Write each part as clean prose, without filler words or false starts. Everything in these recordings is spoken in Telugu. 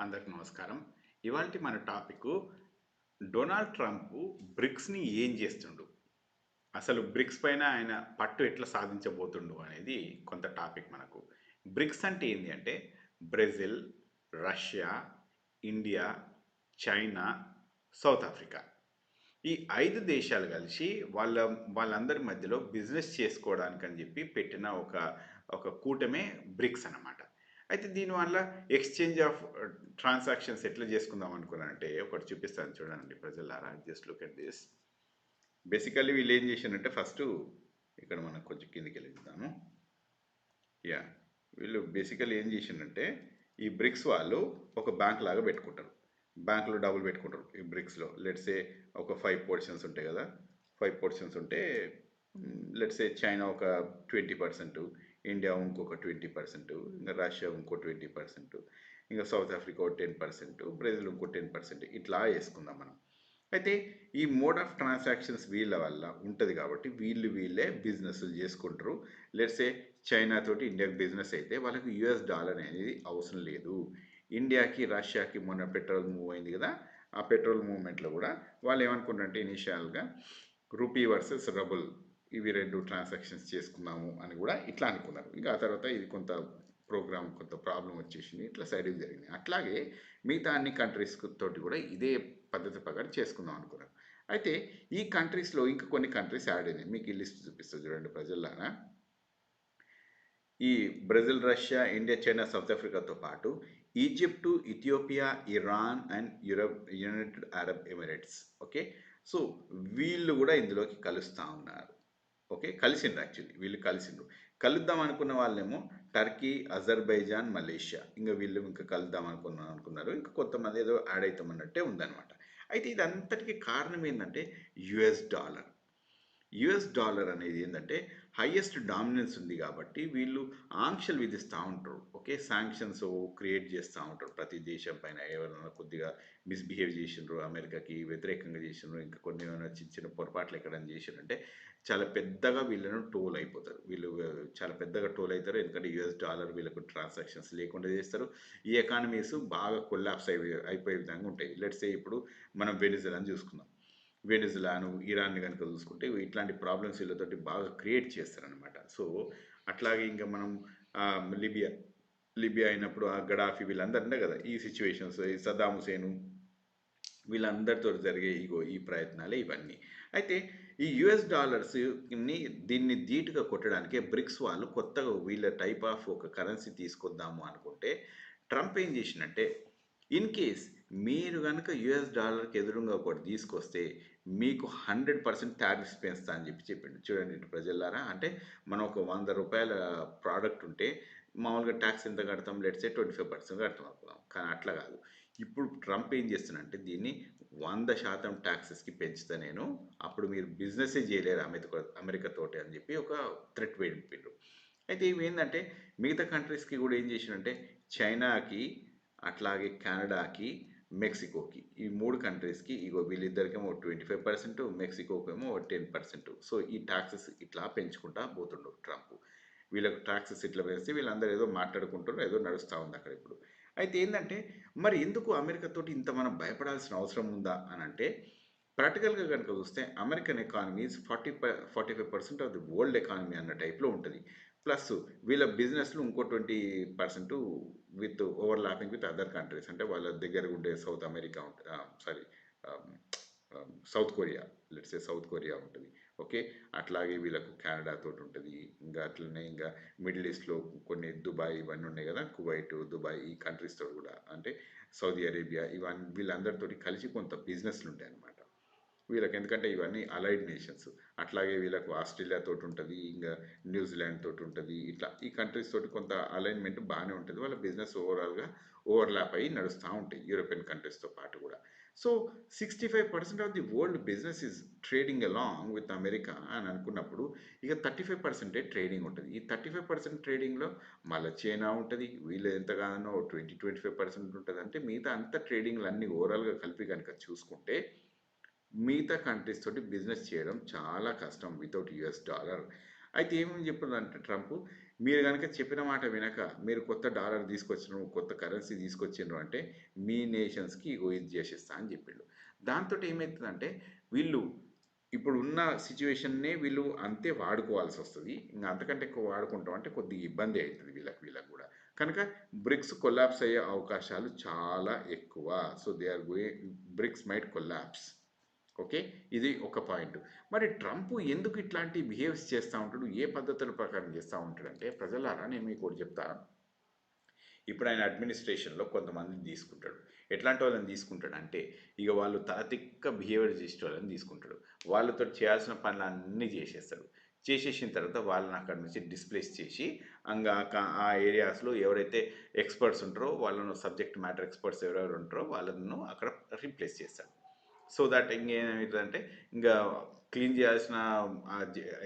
అందరికి నమస్కారం. ఇవాల్టి మన టాపిక్ డొనాల్డ్ ట్రంప్ బ్రిక్స్‌ని ఏం చేస్తుండు? అసలు బ్రిక్స్ పైన ఆయన పట్టు ఎట్లా సాధించబోతుండు అనేది కొంత టాపిక్ మనకు. బ్రిక్స్ అంటే ఏంది అంటే Brazil, Russia, India, China, south Africa. ఈ 5 దేశాలు కలిసి వాళ్ళందరి మధ్యలో బిజినెస్ చేసుకోవడానికని చెప్పి పెట్టిన ఒక కూటమే బ్రిక్స్ అన్నమాట. అయితే దీనివల్ల ఎక్స్చేంజ్ ఆఫ్ ట్రాన్సాక్షన్స్ ఎట్లా చేసుకుందాం అనుకున్నానంటే ఒకటి చూపిస్తాను చూడండి ప్రజలారా. Just look at this. Basically వీళ్ళు ఏం చేశారంటే ఫస్ట్ ఇక్కడ మనం కొంచెం కిందికి వెళ్తాము. యా, వీళ్ళు బేసికల్లీ ఏం చేసిందంటే ఈ బ్రిక్స్ వాళ్ళు ఒక బ్యాంక్ లాగా పెట్టుకుంటారు. బ్యాంకులో డబ్బులు పెట్టుకుంటారు ఈ బ్రిక్స్లో. లెట్సే ఒక 5 పోర్షన్స్ ఉంటాయి కదా. 5 పోర్షన్స్ ఉంటే లెట్సే చైనా ఒక 20%, ఇండియా ఇంకొక 20%, ఇంకా రష్యా ఇంకో 20%, ఇంకా సౌత్ ఆఫ్రికా ఒక 10%, బ్రెజిల్ ఇంకో 10%, ఇట్లా వేసుకుందాం మనం. అయితే ఈ మోడ్ ఆఫ్ ట్రాన్సాక్షన్స్ వీళ్ళ వల్ల ఉంటుంది కాబట్టి వీళ్ళే బిజినెస్లు చేసుకుంటారు. లెట్సే చైనా తోటి ఇండియాకి బిజినెస్ అయితే వాళ్ళకి యుఎస్ డాలర్ అనేది అవసరం లేదు. ఇండియాకి రష్యాకి మొన్న పెట్రోల్ మూవ్ అయింది కదా, ఆ పెట్రోల్ మూవ్మెంట్లో కూడా వాళ్ళు ఏమనుకుంటారంటే ఇనిషియల్గా రూపీ వర్సెస్ రబుల్ ఇవి రెండు ట్రాన్సాక్షన్స్ చేసుకున్నాము అని కూడా ఇట్లా అనుకున్నారు. ఇంకా ఆ తర్వాత ఇది కొంత ప్రోగ్రామ్ కొంత ప్రాబ్లం వచ్చేసింది, ఇట్లా సైడ్కి జరిగింది. అట్లాగే మిగతా అన్ని కంట్రీస్ తోటి కూడా ఇదే పద్ధతి ప్రకారం చేసుకుందాం అనుకున్నారు. అయితే ఈ కంట్రీస్లో ఇంకా కొన్ని కంట్రీస్ యాడ్ అయినాయి. మీకు ఈ లిస్ట్ చూపిస్తుంది చూడండి ప్రజల్లారా. ఈ Brazil, Russia, India, China, South ఆఫ్రికాతో పాటు Egypt, Ethiopia, Iran and United Arab Emirates. Okay, so వీళ్ళు కూడా ఇందులోకి కలుస్తూ ఉన్నారు. ఓకే, కలిసిండ్రు. యాక్చువల్లీ వీళ్ళు కలిసిండ్రు. కలుద్దాం అనుకున్న వాళ్ళేమో టర్కీ, అజర్బైజాన్, మలేషియా, ఇంకా వీళ్ళు ఇంకా కలుద్దాం అనుకున్నారు. ఇంకా కొంతమంది ఏదో యాడ్ అవుతామన్నట్టే ఉందన్నమాట. అయితే ఇదంతటికి కారణం ఏంటంటే యుఎస్ డాలర్. యుఎస్ డాలర్ అనేది ఏంటంటే హైయెస్ట్ డామినెన్స్ ఉంది కాబట్టి వీళ్ళు ఆంక్షలు విధిస్తూ ఉంటారు. ఓకే, శాంక్షన్స్ క్రియేట్ చేస్తూ ఉంటారు ప్రతి దేశం పైన. ఎవరైనా కొద్దిగా మిస్బిహేవ్ చేసిండ్రు, అమెరికాకి వ్యతిరేకంగా చేసిండ్రు, ఇంకా కొన్ని ఏమైనా చిన్న చిన్న పొరపాట్లు ఎక్కడైనా చేసిండ్రంటే చాలా పెద్దగా వీళ్ళను టోల్ అయిపోతారు. వీళ్ళు చాలా పెద్దగా టోల్ అవుతారు. ఎందుకంటే యుఎస్ డాలర్ వీళ్ళకు ట్రాన్సాక్షన్స్ లేకుండా చేస్తారు. ఈ ఎకానమీస్ బాగా కొల్లాప్స్ అయిపోయే విధంగా ఉంటాయి. లెట్స్ సే ఇప్పుడు మనం వెనిజులాని చూసుకుందాం. వెనిజులాను, ఇరాన్ని కనుక చూసుకుంటే ఇట్లాంటి ప్రాబ్లమ్స్ వీళ్ళతోటి బాగా క్రియేట్ చేస్తారనమాట. సో అట్లాగే ఇంకా మనం లిబియా లిబియా అయినప్పుడు ఆ గడాఫీ వీళ్ళందరూ ఉండే కదా ఈ సిచ్యువేషన్స్, ఈ సద్దాం హుసేను వీళ్ళందరితో జరిగే ఈ ప్రయత్నాలే ఇవన్నీ. అయితే ఈ యుఎస్ డాలర్స్ని దీన్ని ధీటుగా కొట్టడానికే బ్రిక్స్ వాళ్ళు కొత్తగా వీళ్ళ టైప్ ఆఫ్ ఒక కరెన్సీ తీసుకొద్దాము అనుకుంటే ట్రంప్ ఏం చేసినట్టే ఇన్ కేస్ మీరు కనుక యుఎస్ డాలర్కి ఎదురుగా ఒకటి తీసుకొస్తే మీకు 100% టారిఫ్స్ పెంచుతా అని చెప్పిండు. చూడండి ఇటు ప్రజలారా. అంటే మనం ఒక ₹100 ప్రోడక్ట్ ఉంటే మామూలుగా ట్యాక్స్ ఎంత కడతాం? లెట్స్ సే 25% కడతాం అనుకుందాం. కానీ అట్లా కాదు. ఇప్పుడు ట్రంప్ ఏం చేస్తున్నాడంటే దీన్ని 100% ట్యాక్సెస్కి పెంచుతా నేను, అప్పుడు మీరు బిజినెసే చేయలేరు అమెరికా తోటి అని చెప్పి ఒక థ్రెట్ పెట్టిండ్రు. అయితే ఇవి ఏంటంటే మిగతా కంట్రీస్కి కూడా ఏం చేసినంటే చైనాకి, అట్లాగే కెనడాకి, మెక్సికోకి, ఈ 3 కంట్రీస్కి ఇగో వీళ్ళిద్దరికేమో 25%, మెక్సికోకేమో 10%. సో ఈ ట్యాక్సెస్ ఇట్లా పెంచుకుంటా పోతుండ్రు ట్రంప్. వీళ్ళకి ట్యాక్సెస్ ఇట్లా పెంచితే వీళ్ళందరూ ఏదో మాట్లాడుకుంటారు, ఏదో నడుస్తూ ఉంది అక్కడ ఇప్పుడు. అయితే ఏంటంటే మరి ఎందుకు అమెరికా తోటి ఇంత మనం భయపడాల్సిన అవసరం ఉందా అని అంటే ప్రాక్టికల్గా కనుక చూస్తే American economy 45% of the world economy అన్న టైప్లో ఉంటుంది. ప్లస్ వీళ్ళ బిజినెస్లు ఇంకో 20% with overlapping with other countries. అంటే వాళ్ళ దగ్గర ఉండే సౌత్ అమెరికా ఉంటుంది, sorry south Korea, let's say south Korea ఉంటుంది. ఓకే, అట్లాగే వీళ్ళకు కెనడా తోటి ఉంటుంది. ఇంకా అట్లనే ఇంకా మిడిల్ ఈస్ట్లో కొన్ని దుబాయ్ ఇవన్నీ ఉన్నాయి కదా, కువైట్, దుబాయ్, ఈ కంట్రీస్తో కూడా, అంటే సౌదీ అరేబియా, ఇవన్నీ వీళ్ళందరితోటి కలిసి కొంత బిజినెస్లు ఉంటాయి అన్నమాట వీళ్ళకి. ఎందుకంటే ఇవన్నీ అలైడ్ నేషన్స్. అట్లాగే వీళ్ళకు ఆస్ట్రేలియా తోటి ఉంటుంది, ఇంకా న్యూజిలాండ్ తోటి ఉంటుంది. ఇట్లా ఈ కంట్రీస్ తోటి కొంత అలైన్మెంట్ బాగానే ఉంటుంది. వాళ్ళ బిజినెస్ ఓవరాల్గా ఓవర్లాప్ అయ్యి నడుస్తూ ఉంటాయి యూరోపియన్ కంట్రీస్తో పాటు కూడా. So 65% of the world business is trading along with America అని అనుకున్నప్పుడు ఇక 35% ట్రేడింగ్ ఉంటుంది. ఈ 35% ట్రేడింగ్లో మళ్ళీ చైనా ఉంటుంది, వీళ్ళు ఎంతగానో 20-25% ఉంటుంది. అంటే మిగతా అంత ట్రేడింగ్లు అన్నీ ఓవరాల్గా కలిపి కనుక చూసుకుంటే మిగతా కంట్రీస్ తోటి బిజినెస్ చేయడం చాలా కష్టం వితౌట్ యుఎస్ డాలర్. అయితే ఏమేమి చెప్పిందంటే ట్రంప్, మీరు గనుక చెప్పిన మాట వినక మీరు కొత్త డాలర్ తీసుకొచ్చిర్రు, కొత్త కరెన్సీ తీసుకొచ్చిండ్రు అంటే మీ నేషన్స్‌కి ఇగో ఇది చేసేస్తా అని చెప్పిండు. దాంతోటి ఏమైతదంటే వీళ్ళు ఇప్పుడున్న సిట్యుయేషన్‌నే వీళ్ళు అంతే వాడుకోవాల్సొస్తది. ఇంగ అంతకంటే ఎక్కువ వాడుకుంటాం అంటే కొద్దిగా ఇబ్బంది అయితది వీళ్ళకి గూడా. కనుక బ్రిక్స్ కొలాప్స్ అయ్యే అవకాశాలు చాలా ఎక్కువ. So, they are BRICS might collapse. Okay. ఇది ఒక పాయింట్. మరి ట్రంప్ ఎందుకు ఇట్లాంటి బిహేవ్స్ చేస్తా ఉంటాడు? ఏ పద్ధతుల ప్రకారం చేస్తా ఉంటాడంటే, ప్రజలారా నేను మీకోటి చెప్తా. ఇప్పుడు ఆయన అడ్మినిస్ట్రేషన్‌లో కొంతమందిని తీసుకుంటాడు. ఎట్లాంటి వాళ్ళని తీసుకుంటాడంటే, ఇగ వాళ్ళు తలతిక్క బిహేవియర్ చేసేటోళ్ళని తీసుకుంటాడు. వాళ్ళతోటి చేయాల్సిన పనులన్నీ చేసేస్తాడు. చేసేసిన తర్వాత వాళ్ళని అక్కడి నుంచి డిస్‌ప్లేస్ చేసి, ఆ ఏరియాస్‌లో ఎవరైతే ఎక్స్‌పర్ట్స్ ఉంటారో, వాళ్ళను సబ్జెక్ట్ మ్యాటర్ ఎక్స్‌పర్ట్స్ ఎవరెవరు ఉంటారో వాళ్ళను అక్కడ రీప్లేస్ చేస్తాడు. సో దట్ ఇంకేమైతదంటే, ఇంగా క్లీన్ చేయాల్సిన ఆ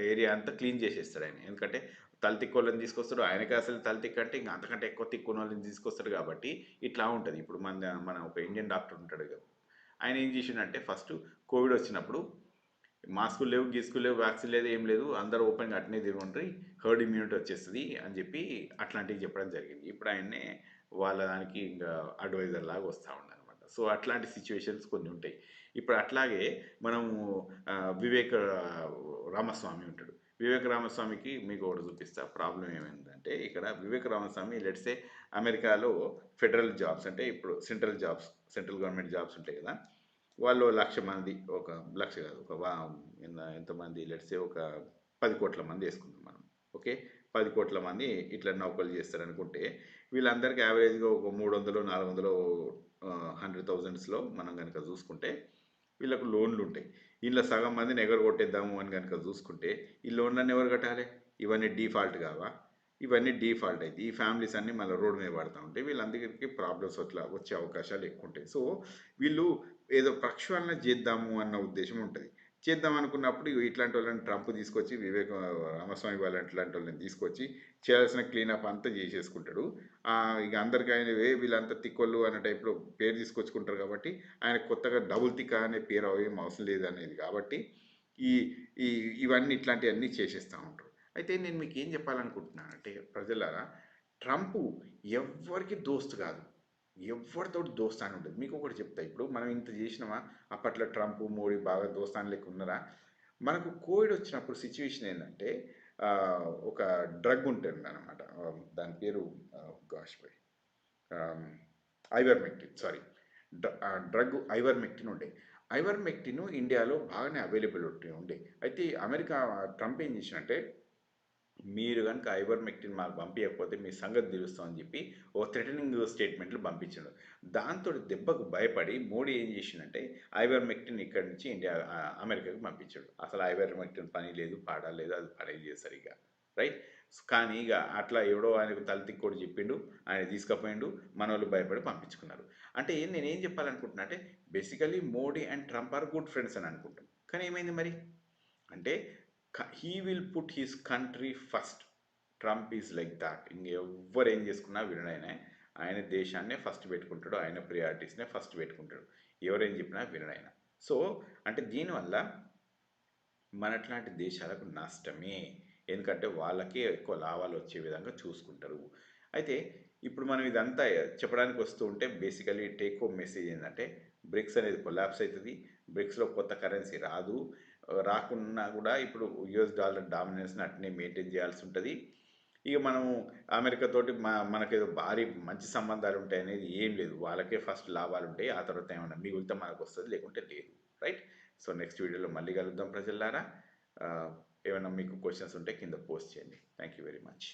ఏరియా అంతా క్లీన్ చేసేస్తాడాయన. ఎందుకంటే తలతిక్కోళ్ళని తీసుకొస్తాడు. ఆయనకి అసలు తలతిక్క అంటే ఇంక అంతకంటే ఎక్కువ తిక్కున్నోళ్ళని తీసుకొస్తాడు కాబట్టి ఇట్లా ఉంటది. ఇప్పుడు మన ఒక ఇండియన్ డాక్టర్ ఉంటాడు కదా! ఆయన ఏం చేసిండంటే ఫస్ట్ కోవిడ్ వచ్చినప్పుడు మాస్కులు లేవు, గీస్కులు లేవు, వ్యాక్సిన్ లేదు, ఏం లేదు. అందరూ ఓపెన్‌గా అట్నే తిరుగుండ్రి. హర్డ్ ఇమ్యూనిటీ వచ్చేస్తది అని చెప్పి అట్లాంటివి చెప్పడం జరిగింది. ఇప్పుడు ఆయన్నే వాళ్ళ దానికి ఇంకా అడ్వైజర్ లాగా వస్తా ఉన్నారనమాట. సో, అట్లాంటి సిట్యుయేషన్స్ కొన్ని ఉంటాయి. ఇప్పుడు అట్లాగే మనము వివేక్ రామస్వామి ఉంటాడు. వివేక రామస్వామికి మీకు ఒకటి చూపిస్తా. ప్రాబ్లమ్ ఏమైందంటే ఇక్కడ వివేక రామస్వామి లెట్స్ సే అమెరికాలో ఫెడరల్ జాబ్స్ అంటే ఇప్పుడు సెంట్రల్ గవర్నమెంట్ జాబ్స్ ఉంటాయి కదా! వాళ్ళు 1,00,000 మంది ఒక 1,00,000 కాదు ఒక ఎంతమంది లెట్స్ సే ఒక 10,00,00,000 మంది వేసుకుందాం మనం. ఓకే. 10,00,00,000 మంది ఇట్లా నౌకలు చేస్తారనుకుంటే వీళ్ళందరికీ యావరేజ్‌గా ఒక 300, 400 100,000స్‌లో మనం గనక చూసుకుంటే వీళ్ళకు లోన్‌లుంటాయి. ఈళ్ళ సగం మందిని ఎగరగొట్టేద్దాము అని గనక చూసుకుంటే ఈ లోన్‌లన్నీ ఎవరు కట్టాలి? ఇవన్నీ డీఫాల్ట్ కావా? ఇవన్నీ డీఫాల్ట్ అయితే ఈ ఫ్యామిలీస్ అన్నీ మళ్ళీ రోడ్డు మీద పడతా ఉంటాయి. వీళ్ళందరికీ ప్రాబ్లమ్స్ అట్లా వచ్చే అవకాశాలు ఎక్కువ ఉంటాయి. సో, వీళ్ళు ఏదో ప్రక్షాళన చేద్దాము అన్న ఉద్దేశం ఉంటది. చేద్దాం అనుకున్నప్పుడు ఇగో ఇట్లాంటి వాళ్ళని ట్రంప్ తీసుకొచ్చి రామస్వామి ఇట్లాంటి వాళ్ళని తీసుకొచ్చి చేయాల్సిన క్లీనప్ అంతా చేసేసుకుంటాడు. ఇక అందరికి ఆయన వీళ్ళంతా తిక్కోళ్ళు అన్న టైప్‌లో పేరు తీసుకొచ్చుకుంటారు కాబట్టి ఆయన కొత్తగా డబుల్ తిక్క అనే పేరు ఏం అవసరం లేదనేది కాబట్టి ఈ ఈ ఇవన్నీ ఇట్లాంటివన్నీ చేసేస్తా ఉంటారు. అయితే నేను మీకేం చెప్పాలనుకుంటున్నానంటే ప్రజలారా ట్రంప్ ఎవ్వరికి దోస్తు కాదు. ఎవ్వరితోటి దోస్తాని ఉండదు. మీకొకటి చెప్తా. ఇప్పుడు మనం ఇంత చేసినామా, అప్పట్లో ట్రంప్, మోడీ బాగా దోస్తాను లెక్క ఉన్నారా? మనకు కోవిడ్ వచ్చినప్పుడు సిట్యుయేషన్ ఏందంటే ఒక డ్రగ్ ఉంటుందన్నమాట. దాని పేరు గాష్ బాయ్ ఆహ్, ఐవర్మెక్టిన్ సారీ. డ్రగ్ ఐవర్మెక్టిన్ ఉండే. ఐవర్మెక్టిన్ ఇండియాలో బాగానే అవైలబిలిటీ ఉండే. అయితే అమెరికా ట్రంప్ ఏం చేసిండంటే మీరు గనుక ఐవర్మెక్టిన్ మాకు పంపియకపోతే మీ సంగతి తెలుస్తామని చెప్పి ఓ థ్రెటనింగ్ స్టేట్మెంట్లు పంపించాడు. దాంతో దెబ్బకు భయపడి మోడీ ఏం చేసిండంటే ఐవర్మెక్టిన్ ఇక్కడి నుంచి అమెరికాకి పంపించాడు. అసలు ఐవర్మెక్టిన్ పని లేదు, పాడ లేదు, అది పడేది సరిగ్గా. రైట్. కానీ ఇక అట్లా ఎవడో ఆయనకు తలతిక్కోడు చెప్పిండు, ఆయన తీసుకుపోయిండు, మనోళ్ళు భయపడి పంపించుకున్నారు. అంటే నేనేం చెప్పాలనుకుంటున్నా అంటే basically Modi and Trump are good friends అని అనుకుంటాం. కానీ ఏమైంది మరి? అంటే he will put his country first. Trump is like that. ఇంకెవ్వరు ఏం చేసుకున్నా వినడాయనే. ఆయన దేశాన్నే ఫస్ట్ పెట్టుకుంటాడు. ఆయన ప్రియారిటీస్నే ఫస్ట్ పెట్టుకుంటాడు. ఎవరేం చెప్పినా వినడాయన. సో అంటే దీనివల్ల మనట్లాంటి దేశాలకు నష్టమే. ఎందుకంటే వాళ్ళకే ఎక్కువ లాభాలు వచ్చే విధంగా చూసుకుంటారు. అయితే ఇప్పుడు మనం ఇదంతా చెప్పడానికి వస్తూ ఉంటే బేసికలీ టేక్ హోమ్ మెసేజ్ ఏంటంటే బ్రిక్స్ అనేది కొలాప్స్ అవుతుంది. బ్రిక్స్‌లో కొత్త కరెన్సీ రాదు. రాకున్నా కూడా ఇప్పుడు యూఎస్ డాలర్ డామినెన్స్‌ని అట్నే మెయింటైన్ చేయాల్సి ఉంటది. ఇక మనము అమెరికా తోటి మనకేదో భారీ మంచి సంబంధాలు ఉంటాయనేది ఏం లేదు. వాళ్ళకే ఫస్ట్ లాభాలుంటాయి. ఆ తర్వాత ఏమన్నా మిగులితే మనకొస్తది. లేకుంటే లేదు. రైట్? సో, నెక్స్ట్ వీడియోలో మళ్ళీ కలుద్దాం ప్రజలారా. ఏమైనా మీకు క్వెషన్స్ ఉంటే కింద పోస్ట్ చేయండి. Thank you very much.